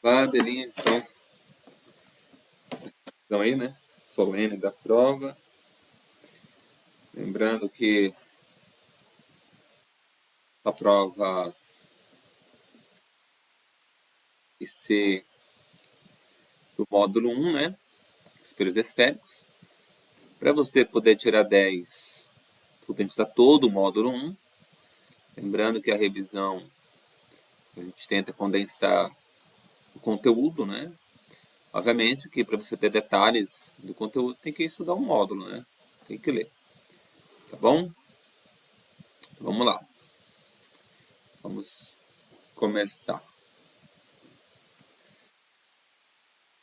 Olá, beleza? Então aí, né? Solene da prova. Lembrando que a prova vai ser do módulo 1, né? Espelhos esféricos. Para você poder tirar 10, tu tem que estudar todo o módulo 1. Lembrando que a revisão, a gente tenta condensar o conteúdo, né? Obviamente que para você ter detalhes do conteúdo, tem que estudar um módulo, né? Tem que ler. Tá bom? Vamos lá. Vamos começar.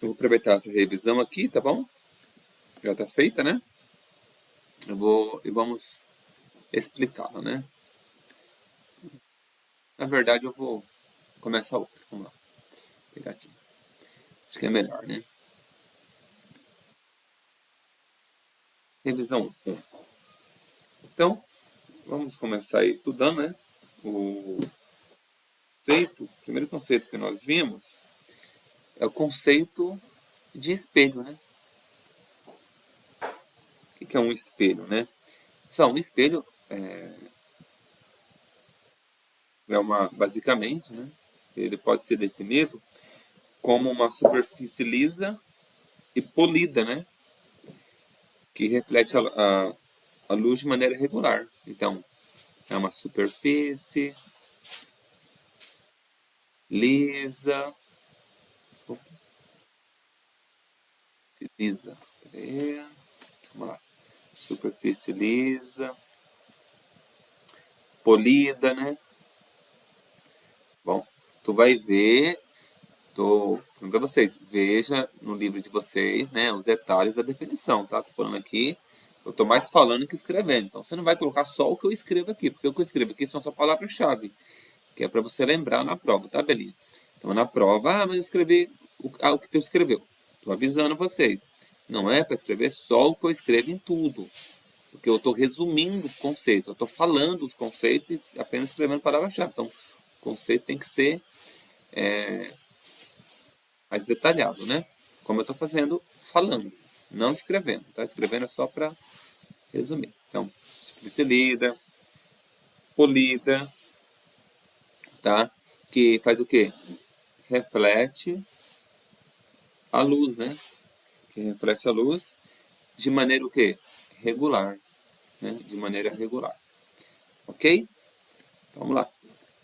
Eu vou aproveitar essa revisão aqui, tá bom? Já está feita, né? E vamos explicá-la, né? Na verdade, eu vou começar outra. Vamos lá. Vou pegar aqui. Acho que é melhor, né? Revisão 1. Então, vamos começar aí estudando, né? O primeiro conceito que nós vimos é o conceito de espelho, né? O que é um espelho, né? Só um espelho basicamente, né? Ele pode ser definido como uma superfície lisa e polida, né? Que reflete a luz de maneira regular. Então, é uma superfície lisa. Lisa. Vamos lá. Superfície lisa. Polida, né? Bom, tu vai ver. Tô falando para vocês. Veja no livro de vocês, né? Os detalhes da definição, tá? Tô falando aqui. Eu tô mais falando que escrevendo. Então, você não vai colocar só o que eu escrevo aqui. Porque o que eu escrevo aqui são só palavras-chave. Que é para você lembrar na prova, tá, Belinha? Então, na prova, mas eu escrevi o que tu escreveu. Estou avisando vocês. Não é para escrever só o que eu escrevo em tudo. Porque eu estou resumindo conceitos. Eu estou falando os conceitos e apenas escrevendo palavra-chave. Então, o conceito tem que ser mais detalhado, né? Como eu estou fazendo, falando, não escrevendo. Tá? Escrevendo é só para resumir. Então, superfície lida, polida, tá? Que faz o quê? Reflete a luz, né? Que reflete a luz de maneira o quê? Regular, né? De maneira regular. Ok? Então, vamos lá.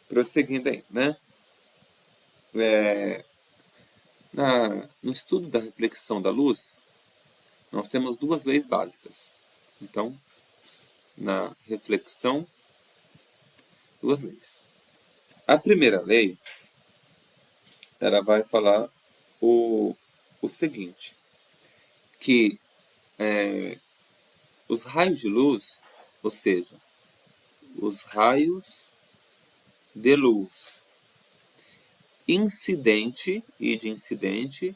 Prosseguindo aí, né? No estudo da reflexão da luz, nós temos duas leis básicas. Então, na reflexão, duas leis. A primeira lei, ela vai falar o seguinte, que os raios de luz, ou seja, os raios de luz incidente e de incidente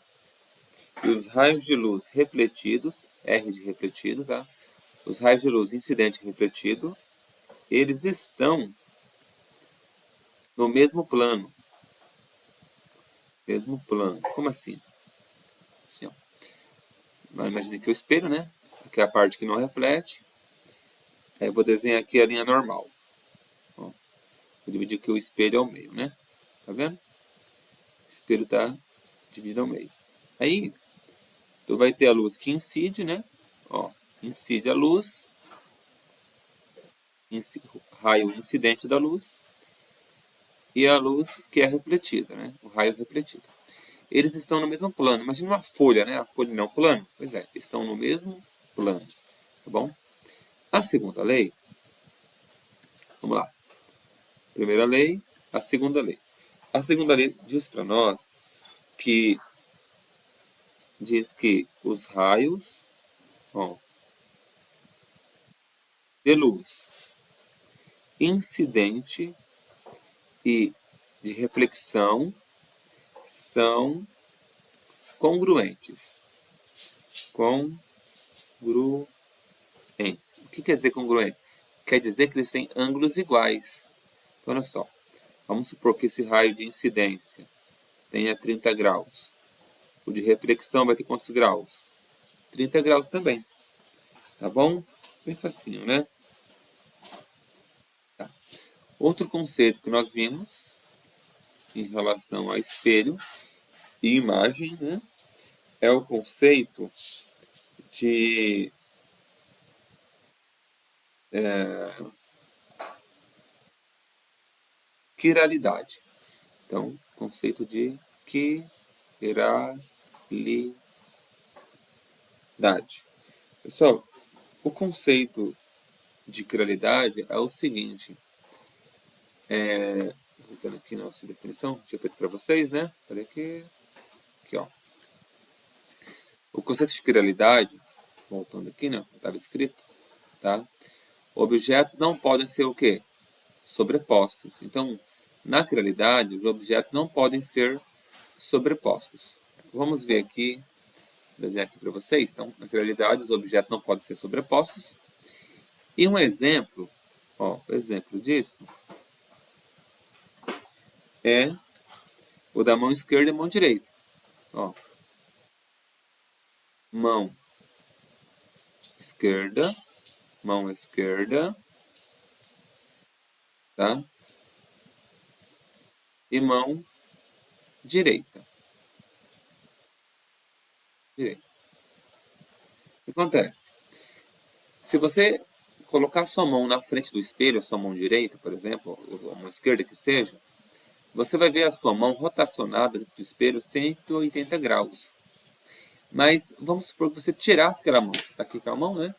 e os raios de luz refletidos, R de refletido, tá? Os raios de luz incidente e refletido, eles estão no mesmo plano. Mesmo plano. Como assim? Assim, ó. Imagine que o espelho, né? Que é a parte que não reflete. Aí eu vou desenhar aqui a linha normal. Ó, vou dividir aqui o espelho ao meio, né? Tá vendo? O espelho tá dividido ao meio. Aí, tu vai ter a luz que incide, né? Ó, incide a luz, raio incidente da luz, e a luz que é refletida, né? O raio refletido. Eles estão no mesmo plano. Imagina uma folha, né? A folha não é um plano? Pois é, estão no mesmo plano. Tá bom? A segunda lei, vamos lá. Primeira lei, a segunda lei. A segunda lei diz para nós que os raios, ó, de luz incidente e de reflexão são congruentes. Congruentes. O que quer dizer congruentes? Quer dizer que eles têm ângulos iguais. Então, olha só. Vamos supor que esse raio de incidência tenha 30 graus. O de reflexão vai ter quantos graus? 30 graus também. Tá bom? Bem facinho, né? Tá. Outro conceito que nós vimos em relação a espelho e imagem, né, é o conceito de quiralidade. Então, conceito de quiralidade. Pessoal, o conceito de quiralidade é o seguinte. Voltando aqui na nossa definição, tinha feito para vocês, né? Olha aqui. Aqui, ó. O conceito de quiralidade, voltando aqui, né? Estava escrito, tá? Objetos não podem ser o quê? Sobrepostos. Então, na quiralidade, os objetos não podem ser sobrepostos. Vamos ver aqui, desenhar aqui para vocês. Então, na quiralidade, os objetos não podem ser sobrepostos. E um exemplo, ó, o exemplo disso é o da mão esquerda e mão direita. Ó, mão esquerda, tá? E mão direita. Direita. O que acontece? Se você colocar sua mão na frente do espelho, a sua mão direita, por exemplo, ou a mão esquerda que seja, você vai ver a sua mão rotacionada do espelho 180 graus. Mas vamos supor que você tirasse aquela mão. Tá aqui com a mão, né?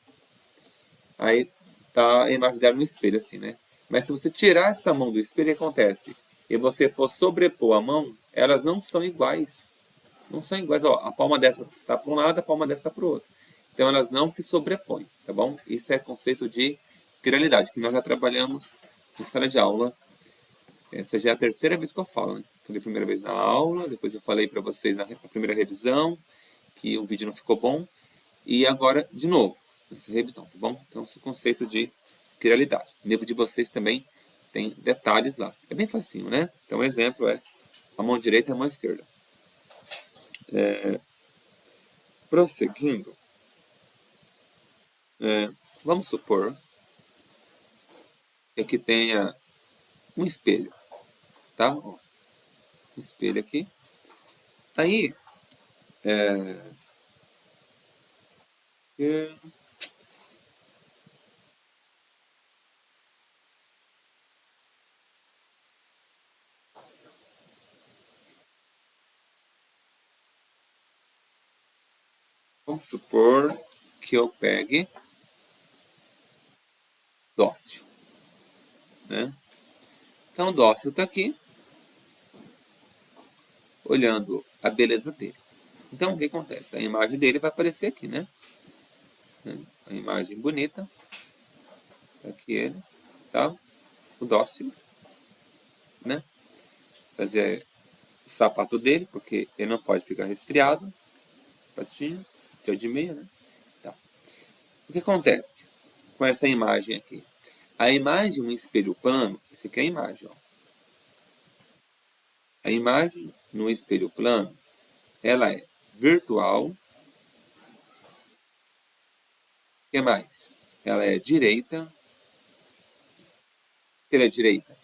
Aí tá a imagem dela no espelho, assim, né? Mas se você tirar essa mão do espelho, o que acontece? E você for sobrepor a mão, elas não são iguais. Não são iguais. Ó, a palma dessa tá para um lado, a palma dessa tá para o outro. Então elas não se sobrepõem, tá bom? Isso é conceito de quiralidade, que nós já trabalhamos em sala de aula. Essa já é a terceira vez que eu falo, né? Falei a primeira vez na aula, depois eu falei para vocês na primeira revisão, que o vídeo não ficou bom, e agora, de novo, nessa revisão, tá bom? Então, esse conceito de quiralidade. O nível de vocês também tem detalhes lá. É bem facinho, né? Então, o exemplo é a mão direita e a mão esquerda. Prosseguindo, vamos supor que tenha um espelho, tá? Ó, um espelho aqui. Aí, é, vamos supor que eu pegue Dócil, né? Então, o Dócil está aqui, olhando a beleza dele. Então, o que acontece? A imagem dele vai aparecer aqui, né? A imagem bonita. Aqui ele, tá? O Dócil, né? Fazer o sapato dele, porque ele não pode ficar resfriado. Sapatinho, teu de meia, né? Tá. O que acontece com essa imagem aqui? A imagem, um espelho plano, essa aqui é a imagem, ó. A imagem no espelho plano, ela é virtual. O que mais? Ela é direita. Ela é direita.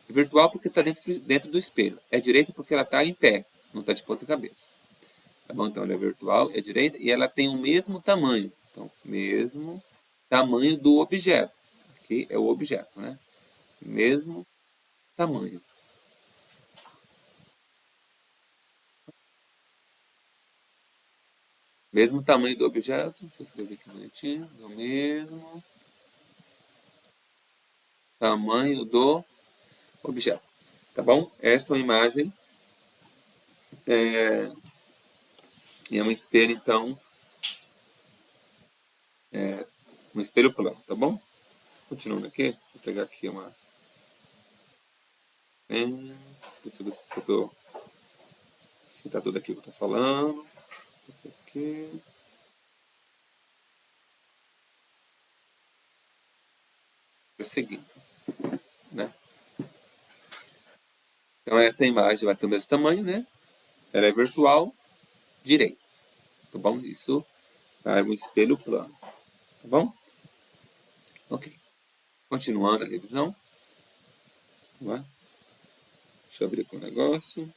É virtual porque está dentro do espelho. É direita porque ela está em pé, não está de ponta cabeça. Tá bom? Então ela é virtual, é direita e ela tem o mesmo tamanho. Então, mesmo tamanho do objeto. Aqui é o objeto, né? Mesmo tamanho. Mesmo tamanho do objeto. Deixa eu escrever aqui bonitinho. O mesmo tamanho do objeto. Tá bom? Essa é uma imagem. E é um espelho, então. Um espelho plano, tá bom? Continuando aqui. Deixa eu pegar aqui uma. Deixa eu ver se eu tô. Se tá tudo aqui que eu tô falando. Aqui. Prosseguindo, né? Então essa imagem vai ter o mesmo tamanho, né? ela é virtual, direita. Tá bom? Isso é um espelho plano. Tá bom? Ok. Continuando a revisão. Vamos lá. Deixa eu abrir aqui um negócio.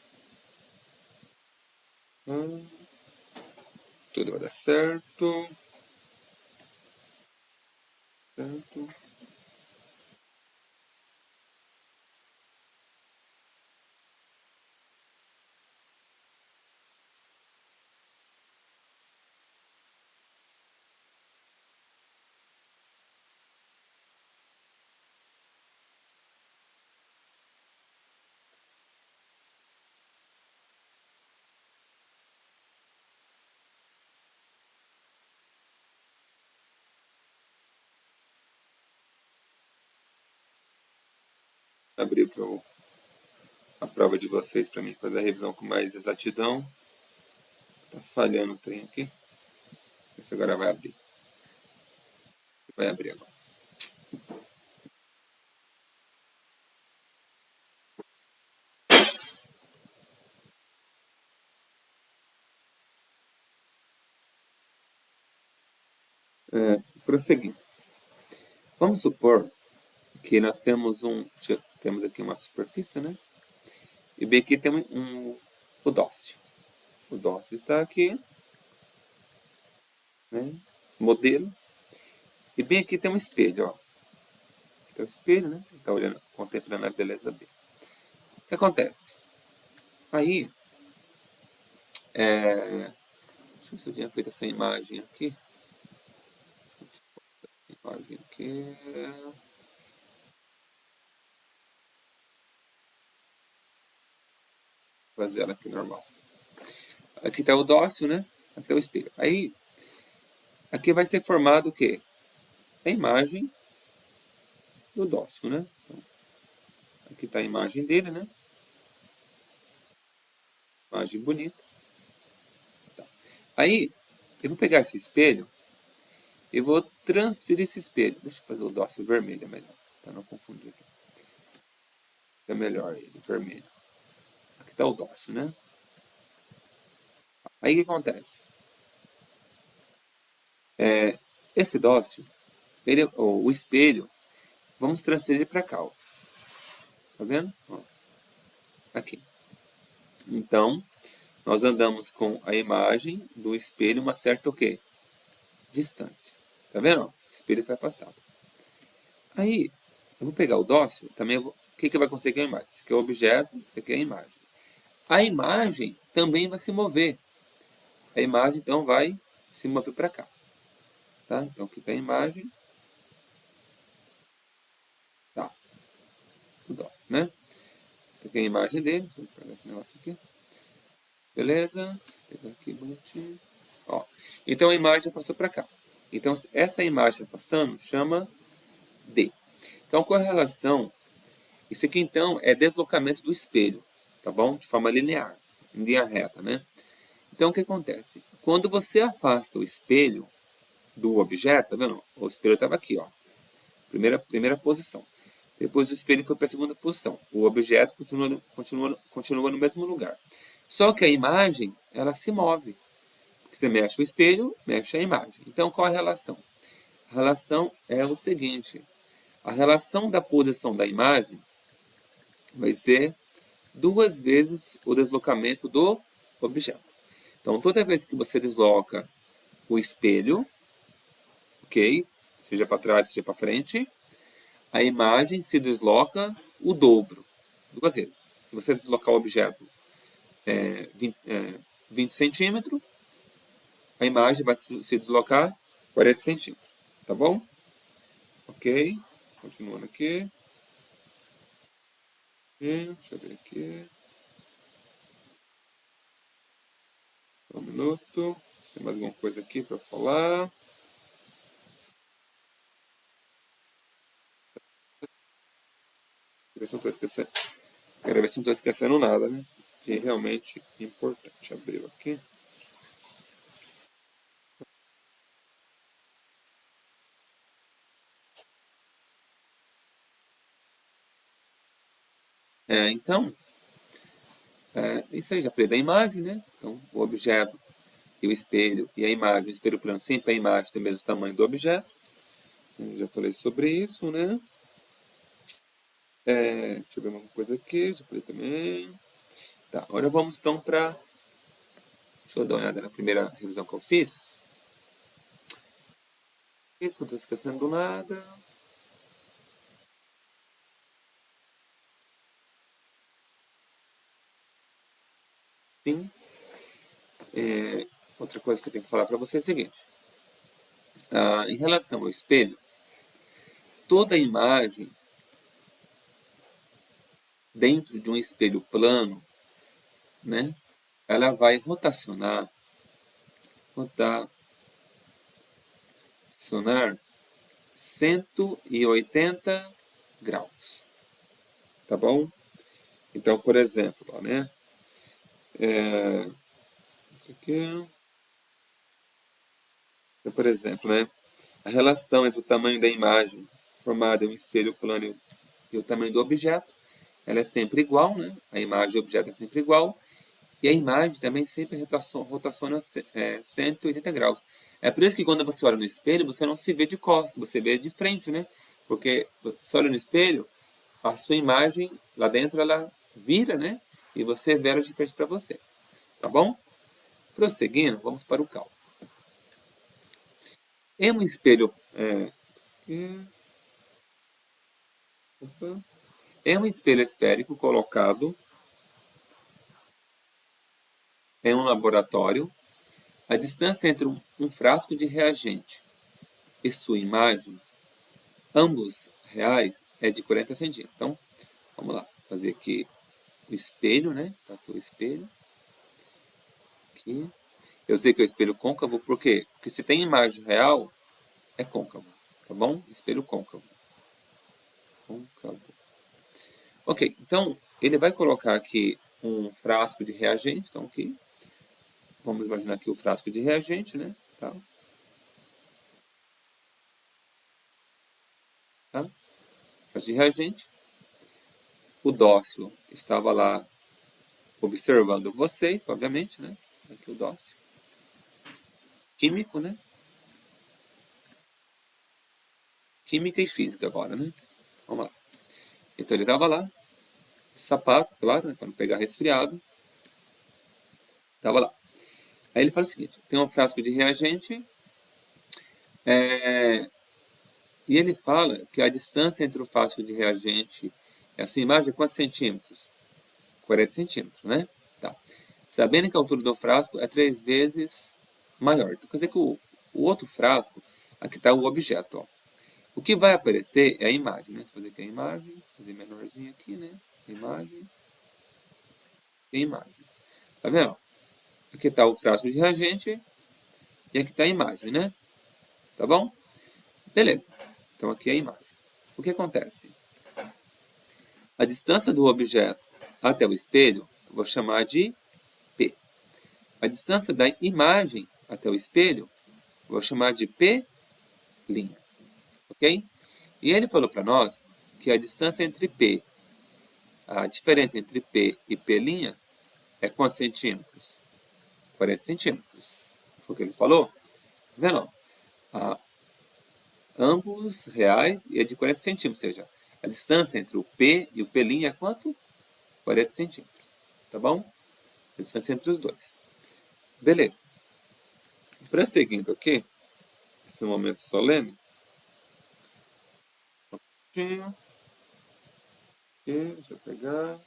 Tudo vai dar certo. Certo. Abrir aqui a prova de vocês para mim fazer a revisão com mais exatidão. Tá falhando o trem aqui. Esse agora vai abrir. Vai abrir agora. Prosseguindo. Vamos supor que nós temos aqui uma superfície, né? E bem aqui tem o dócil. O dócil está aqui, né? Modelo. E bem aqui tem um espelho, ó. Tem um espelho, né? Está olhando, contemplando a beleza dele. O que acontece? Aí, deixa eu ver se eu tinha feito essa imagem aqui. Imagem aqui. Vou fazer ela aqui normal. Aqui está o dócil, né? Aqui está o espelho. Aí, aqui vai ser formado o quê? A imagem do dócil, né? Então, aqui está a imagem dele, né? Imagem bonita. Tá. Aí, eu vou pegar esse espelho e vou transferir esse espelho. Deixa eu fazer o dócil vermelho, é melhor, para não confundir aqui. É melhor ele, vermelho. Aqui está o dócil, né? Aí o que acontece? Esse dócil, o espelho, vamos transferir para cá, ó. Tá vendo? Ó, aqui. Então, nós andamos com a imagem do espelho uma certa o quê? Distância. Tá vendo? O espelho foi afastado. Aí, eu vou pegar o dócil, também o que vai acontecer com a imagem? Isso aqui é o objeto, isso aqui é a imagem. A imagem também vai se mover. A imagem, então, vai se mover para cá. Tá? Então, aqui está a imagem. Tá. O dócil, né? Aqui é a imagem dele. Deixa eu pegar esse negócio aqui. Beleza? Vou pegar aqui bonitinho. Ó. Então, a imagem afastou para cá. Então, essa imagem se afastando chama D. Então, com a relação, isso aqui então é deslocamento do espelho, tá bom? De forma linear, em linha reta, né? Então, o que acontece? Quando você afasta o espelho do objeto, tá vendo? O espelho estava aqui, ó. Primeira posição. Depois o espelho foi para a segunda posição. O objeto continua no mesmo lugar. Só que a imagem, ela se move. Você mexe o espelho, mexe a imagem. Então, qual a relação? A relação é o seguinte: a relação da posição da imagem vai ser duas vezes o deslocamento do objeto. Então, toda vez que você desloca o espelho, ok? Seja para trás, seja para frente, a imagem se desloca o dobro, duas vezes. Se você deslocar o objeto 20 centímetros, a imagem vai se deslocar 40 centímetros. Tá bom? Ok. Continuando aqui. Deixa eu ver aqui. Um minuto. Tem mais alguma coisa aqui para falar? Quero ver se não estou esquecendo. Quero ver se não estou esquecendo nada, né? Que é realmente importante. Abriu aqui. Então, Isso aí, já falei da imagem, né? Então, o objeto e o espelho e a imagem, o espelho plano, sempre a imagem tem o mesmo tamanho do objeto. Eu já falei sobre isso, né? Deixa eu ver uma coisa aqui, já falei também. Tá, agora vamos então para. Deixa eu dar uma olhada na primeira revisão que eu fiz. Isso, não estou esquecendo nada. Sim. Outra coisa que eu tenho que falar para você é o seguinte. Em relação ao espelho, toda imagem dentro de um espelho plano, né, ela vai rotacionar 180 graus, tá bom? Então, por exemplo, ó, né, aqui, por exemplo, né, a relação entre o tamanho da imagem formada em um espelho plano e o tamanho do objeto, ela é sempre igual, né? A imagem e o objeto é sempre igual. E a imagem também sempre rotaciona 180 graus. É por isso que quando você olha no espelho, você não se vê de costas, você vê de frente, né? Porque você olha no espelho, a sua imagem lá dentro ela vira, né? E você vê ela de frente para você. Tá bom? Prosseguindo, vamos para o cálculo. Em um espelho. Em um espelho esférico colocado em um laboratório, a distância entre um frasco de reagente e sua imagem, ambos reais, é de 40 centímetros. Então, vamos lá, fazer aqui o espelho, né? Tá aqui o espelho. Aqui. Eu sei que é o espelho côncavo, por quê? Porque se tem imagem real, é côncavo, tá bom? Espelho côncavo. Côncavo. Ok, então ele vai colocar aqui um frasco de reagente, então aqui, vamos imaginar aqui o frasco de reagente, né? Tá? Tá? Frasco de reagente. O dócil estava lá observando vocês, obviamente, né? Aqui o dócil. Químico, né? Química e física agora, né? Vamos lá. Então ele estava lá, de sapato, claro, né, para não pegar resfriado. Estava lá. Aí ele fala o seguinte: tem um frasco de reagente, é, e ele fala que a distância entre o frasco de reagente e a sua imagem é quantos centímetros? 40 centímetros, né? Tá. Sabendo que a altura do frasco é 3 vezes maior. Então, quer dizer que o outro frasco, aqui está o objeto. Ó. O que vai aparecer é a imagem. Né? Vou fazer aqui a imagem, fazer menorzinho aqui, né? Imagem e imagem. Tá vendo? Aqui está o frasco de reagente e aqui está a imagem, né? Tá bom? Beleza. Então aqui é a imagem. O que acontece? A distância do objeto até o espelho, eu vou chamar de P. A distância da imagem até o espelho, eu vou chamar de P'. Ok? E ele falou para nós que a distância entre P, a diferença entre P e P' é quantos centímetros? 40 centímetros. Foi o que ele falou? Tá vendo? Ah, ambos reais e é de 40 centímetros, ou seja, a distância entre o P e o P' é quanto? 40 centímetros. Tá bom? A distância entre os dois. Beleza. Prosseguindo aqui, esse momento solene. Aqui, deixa eu pegar.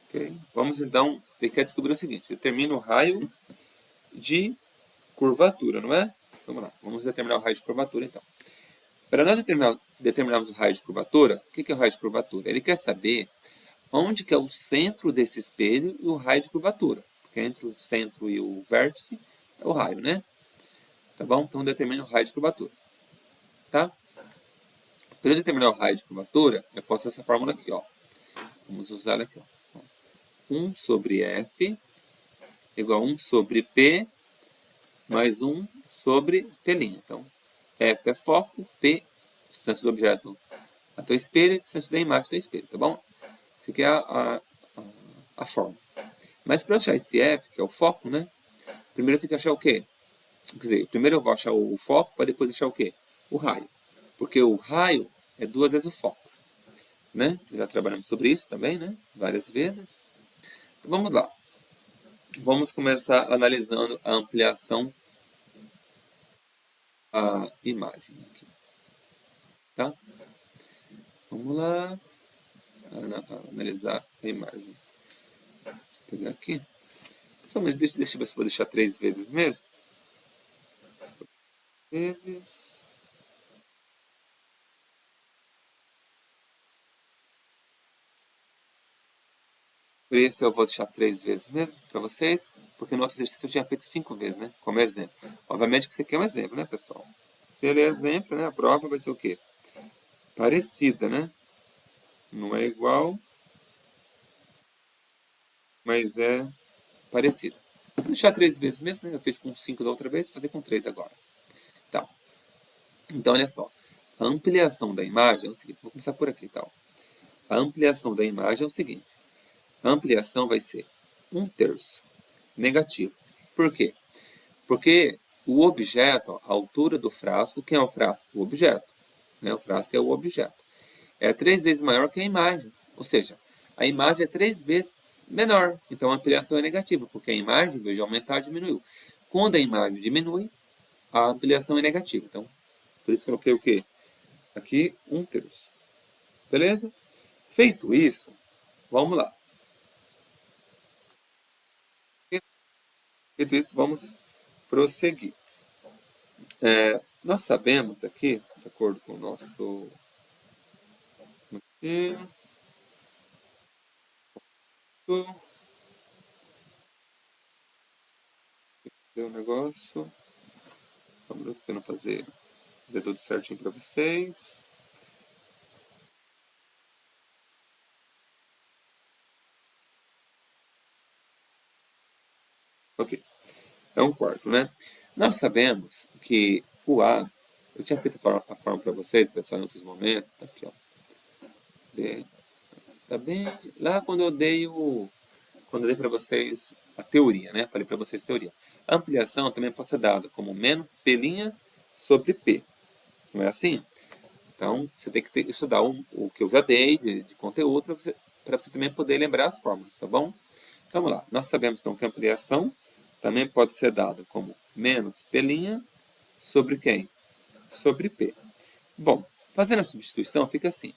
Ok. Vamos então, ele quer descobrir o seguinte: determina o raio de curvatura, não é? Vamos lá, vamos determinar o raio de curvatura então. Para nós determinarmos o raio de curvatura, o que é o raio de curvatura? Ele quer saber onde que é o centro desse espelho e o raio de curvatura. Porque entre o centro e o vértice é o raio, né? Tá bom? Então determina o raio de curvatura. Tá? Para eu determinar o raio de curvatura, eu posso essa fórmula aqui, ó. Vamos usar ela aqui, ó. 1 sobre F igual a 1 sobre P mais 1 sobre P'. Então, F é foco, P, distância do objeto até o espelho e distância da imagem do espelho, tá bom? Isso aqui é a a forma. Mas para achar esse f, que é o foco, né? Primeiro eu tenho que achar o quê? Quer dizer, primeiro eu vou achar o foco para depois achar o quê? O raio. Porque o raio é 2 vezes o foco. Né? Já trabalhamos sobre isso também, né? Várias vezes. Então, vamos lá. Vamos começar analisando a ampliação da imagem aqui. Tá? Vamos lá. Analisar a imagem. Vou pegar aqui. Somente deixa eu ver se vou deixar 3 vezes mesmo. Vezes. Por isso eu vou deixar 3 vezes mesmo para vocês, porque no outro exercício eu tinha feito 5 vezes, né? Como exemplo. Obviamente que isso aqui é um exemplo, né, pessoal? Se ele é exemplo, né, a prova vai ser o quê? Parecida, né? Não é igual, mas é parecida. Vou deixar 3 vezes mesmo, né? Eu fiz com 5 da outra vez, vou fazer com 3 agora. Tá. Então, olha só. A ampliação da imagem é o seguinte. Vou começar por aqui, tá? A ampliação da imagem é o seguinte. A ampliação vai ser 1/3 negativo. Por quê? Porque o objeto, a altura do frasco, quem é o frasco? O objeto. Né? O frasco é o objeto. É 3 vezes maior que a imagem. Ou seja, a imagem é 3 vezes menor. Então a ampliação é negativa, porque a imagem, em vez de aumentar, diminuiu. Quando a imagem diminui, a ampliação é negativa. Então, por isso coloquei o quê? Aqui, 1/3. Beleza? Feito isso, vamos lá. Feito isso, vamos prosseguir. Nós sabemos aqui, de acordo com o nosso... Aqui, o negócio. Vamos tentando fazer tudo certinho para vocês. Ok. É 1/4, né? Nós sabemos que o A, eu tinha feito a forma para vocês, pessoal, em outros momentos. Tá aqui, ó. Tá bem lá quando eu dei para vocês a teoria, né? Falei para vocês a teoria. A ampliação também pode ser dada como menos P' sobre P. Não é assim? Então, você tem que estudar o que eu já dei de conteúdo para você também poder lembrar as fórmulas, tá bom? Então, vamos lá. Nós sabemos, então, que a ampliação também pode ser dada como menos P' sobre quem? Sobre P. Bom, fazendo a substituição, fica assim.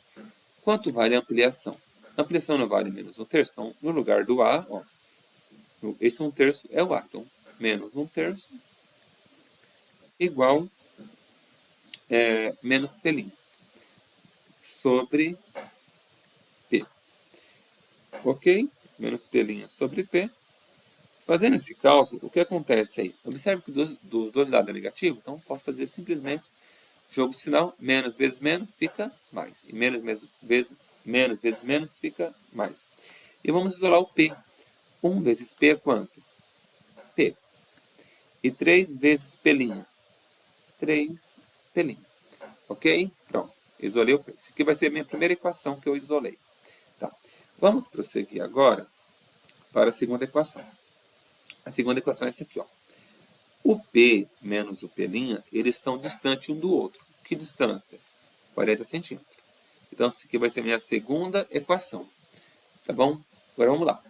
Quanto vale a ampliação? A ampliação não vale menos 1/3. Então, no lugar do A, ó, esse 1/3 é o A. Então, menos 1/3 igual menos P' sobre P. Ok? Menos P' sobre P. Fazendo esse cálculo, o que acontece aí? Observe que dos dois lados é negativo, então posso fazer simplesmente jogo de sinal, menos vezes menos fica mais. E menos vezes menos fica mais. E vamos isolar o P. 1 vezes P é quanto? P. E 3 vezes P'. 3 P'. Ok? Pronto. Isolei o P. Isso aqui vai ser a minha primeira equação que eu isolei. Tá. Vamos prosseguir agora para a segunda equação. A segunda equação é essa aqui, ó. O P menos o P', eles estão distantes um do outro. Que distância? 40 centímetros. Então, isso aqui vai ser a minha segunda equação. Tá bom? Agora vamos lá.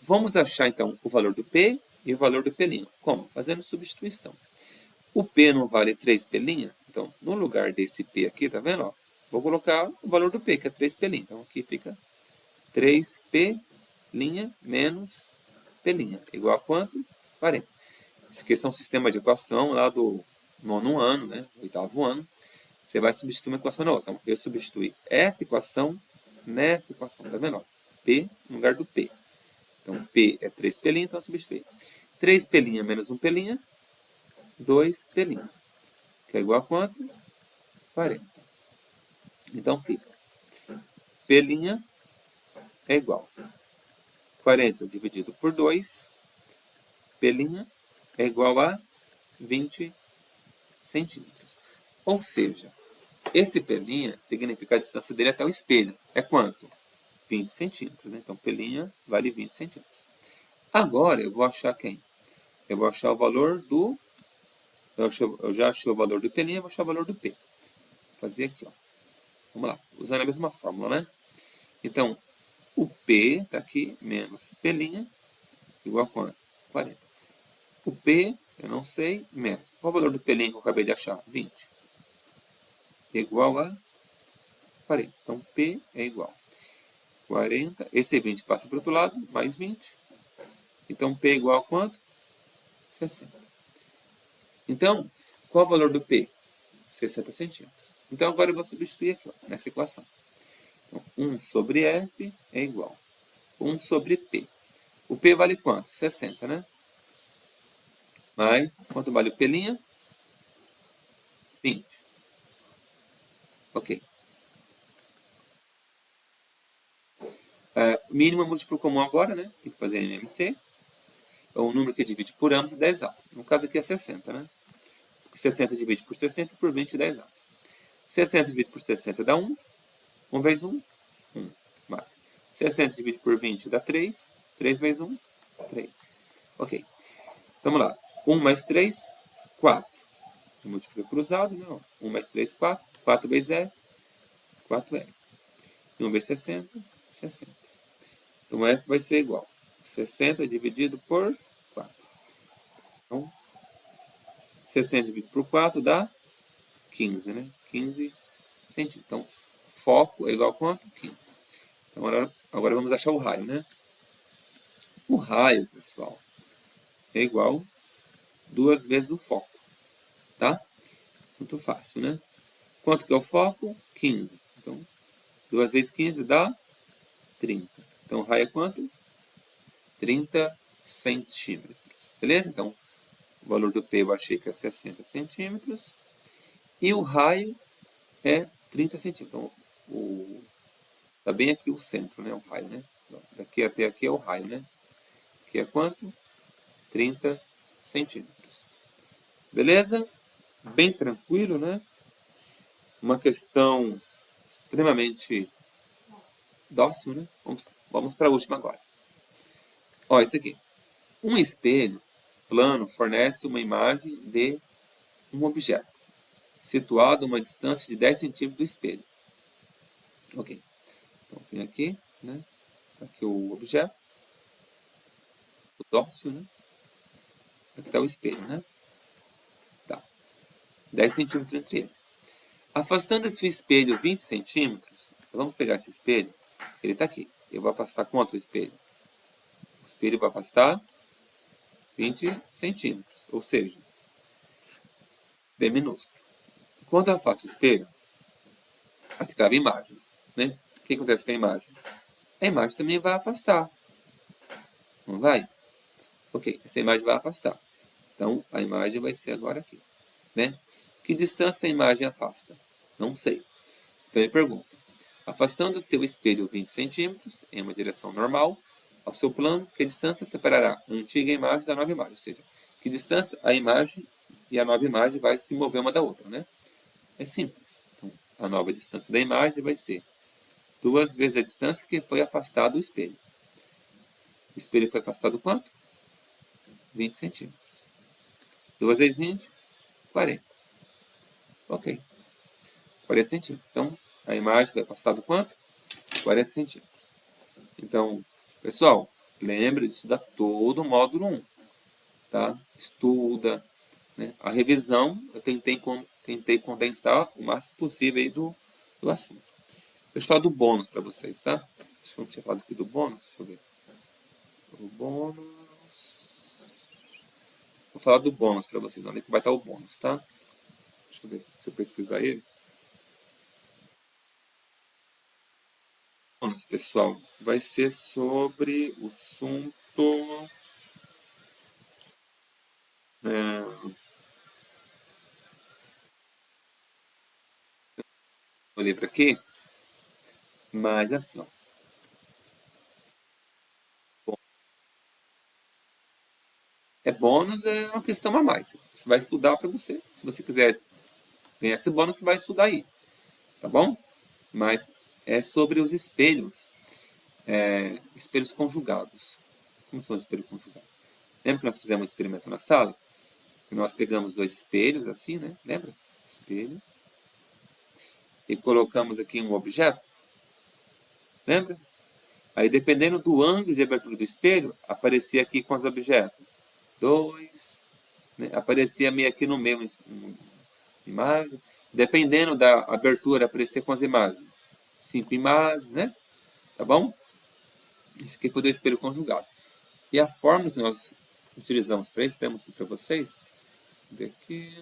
Vamos achar, então, o valor do P e o valor do P'. Como? Fazendo substituição. O P não vale 3P'? Então, no lugar desse P aqui, tá vendo? Ó, vou colocar o valor do P, que é 3P'. Então, aqui fica 3P' menos P'. Igual a quanto? 40. Esse aqui é um sistema de equação lá do 9º ano, né? 8º ano. Você vai substituir uma equação na outra. Então, eu substituí essa equação nessa equação. Tá vendo? P no lugar do P. Então, P é 3P', então eu substituí. 3P' menos 1P', 2P'. Que é igual a quanto? 40. Então, fica. P' é igual. 40 dividido por 2. P' é igual a 20 centímetros. Ou seja, esse P' significa a distância dele até o espelho. É quanto? 20 centímetros, né? Então, P' vale 20 centímetros. Agora, eu vou achar quem? Eu vou achar o valor do... Eu já achei o valor do P', eu vou achar o valor do P. Vou fazer aqui, ó. Vamos lá, usando a mesma fórmula, né? Então, o P está aqui, menos P', igual a quanto? 40. O P, eu não sei, menos. Qual o valor do P' que eu acabei de achar? 20. Igual a 40. Então, P é igual a 40. Esse 20 passa para o outro lado, mais 20. Então, P é igual a quanto? 60. Então, qual o valor do P? 60 centímetros. Então, agora eu vou substituir aqui, ó, nessa equação. Então, 1 sobre F é igual a 1 sobre P. O P vale quanto? 60, né? Mais, quanto vale o P'? 20. Ok. Mínimo é múltiplo comum agora, né? Tem que fazer MMC. É o número que divide por ambos e 10A. No caso aqui é 60, né? 60 divide por 60 por 20 10A. 60 divide por 60 dá 1. 1 vezes 1, 1. Mais. 60 divide por 20 dá 3. 3 vezes 1, 3. Ok. Vamos lá. 1 mais 3, 4. Multiplica cruzado, não. 1 mais 3, 4. 4 vezes E, 4E. E 1 vezes 60, 60. Então, F vai ser igual a 60 dividido por 4. Então, 60 dividido por 4 dá 15, né? 15 centímetros. Então, foco é igual a quanto? 15. Então, agora vamos achar o raio, né? O raio, pessoal, é igual 2 vezes o foco, tá? Muito fácil, né? Quanto que é o foco? 15. Então, 2 vezes 15 dá 30. Então, o raio é quanto? 30 centímetros. Beleza? Então, o valor do P eu achei que é 60 centímetros. E o raio é 30 centímetros. Então, tá bem aqui o centro, né? O raio, né? Daqui até aqui é o raio, né? Que é quanto? 30 centímetros. Beleza? Bem tranquilo, né? Uma questão extremamente dócil, né? Vamos para a última agora. Ó, esse aqui. Um espelho plano fornece uma imagem de um objeto, situado a uma distância de 10 centímetros do espelho. Ok. Então, tem aqui, né? Aqui o objeto, o dócil, né? Aqui está o espelho, né? Tá. 10 centímetros entre eles. Afastando esse espelho 20 centímetros, vamos pegar esse espelho, ele está aqui. Eu vou afastar quanto o espelho? O espelho vai afastar 20 centímetros, ou seja, bem minúsculo. Quando eu afasto o espelho, aqui estava a imagem, né? O que acontece com a imagem? A imagem também vai afastar, não vai? Ok, essa imagem vai afastar. Então, a imagem vai ser agora aqui, né? Que distância a imagem afasta? Não sei. Então, ele pergunta, afastando o seu espelho 20 centímetros em uma direção normal ao seu plano, que distância separará a antiga imagem da nova imagem? Ou seja, que distância a imagem e a nova imagem vai se mover uma da outra, né? É simples. Então, a nova distância da imagem vai ser 2 vezes a distância que foi afastado do espelho. O espelho foi afastado quanto? 20 centímetros. 2 vezes 20, 40. Ok. 40 centímetros. Então, a imagem foi afastada quanto? 40 centímetros. Então, pessoal, lembre de estudar todo o módulo 1. Tá? Estuda. Né? A revisão, eu tentei condensar o máximo possível aí do assunto. Deixa eu falar do bônus para vocês, tá? Acho que eu não tinha falado aqui do bônus. Deixa eu ver. O bônus. Vou falar do bônus para vocês. Onde é que vai estar o bônus, tá? Deixa eu ver. Se eu pesquisar ele. O bônus, pessoal, vai ser sobre o assunto. O livro aqui. Mas assim, ó. Bônus é uma questão a mais. Você vai estudar para você. Se você quiser ganhar esse bônus, você vai estudar aí. Tá bom? Mas é sobre os espelhos espelhos conjugados. Como são os espelhos conjugados? Lembra que nós fizemos um experimento na sala? Que nós pegamos 2 espelhos, assim, né? Lembra? Espelhos. E colocamos aqui um objeto. Lembra? Aí, dependendo do ângulo de abertura do espelho, aparecia aqui com os objetos. 2, né? Aparecia meio aqui no meio imagem. Dependendo da abertura, aparecia com as imagens. 5 imagens, né? Tá bom? Isso aqui foi do espelho conjugado. E a fórmula que nós utilizamos para isso, temos para vocês. Daqui.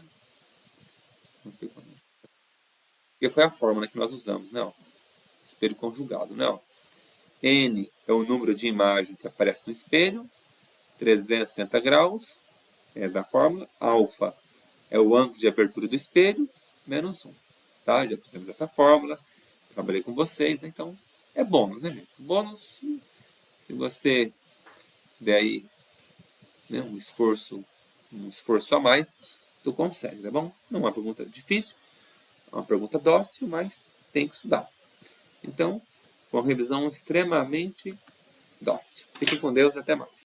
Que foi a fórmula que nós usamos, né? Espelho conjugado, né? N é o número de imagem que aparece no espelho, 360 graus, é da fórmula. Alfa é o ângulo de abertura do espelho, menos 1. Tá? Já fizemos essa fórmula, trabalhei com vocês, né? Então é bônus, né, gente? Bônus, se você der aí, né, um esforço a mais, tu consegue, tá bom? Não é uma pergunta difícil, é uma pergunta dócil, mas tem que estudar. Então, foi uma revisão extremamente dócil. Fiquem com Deus, até mais.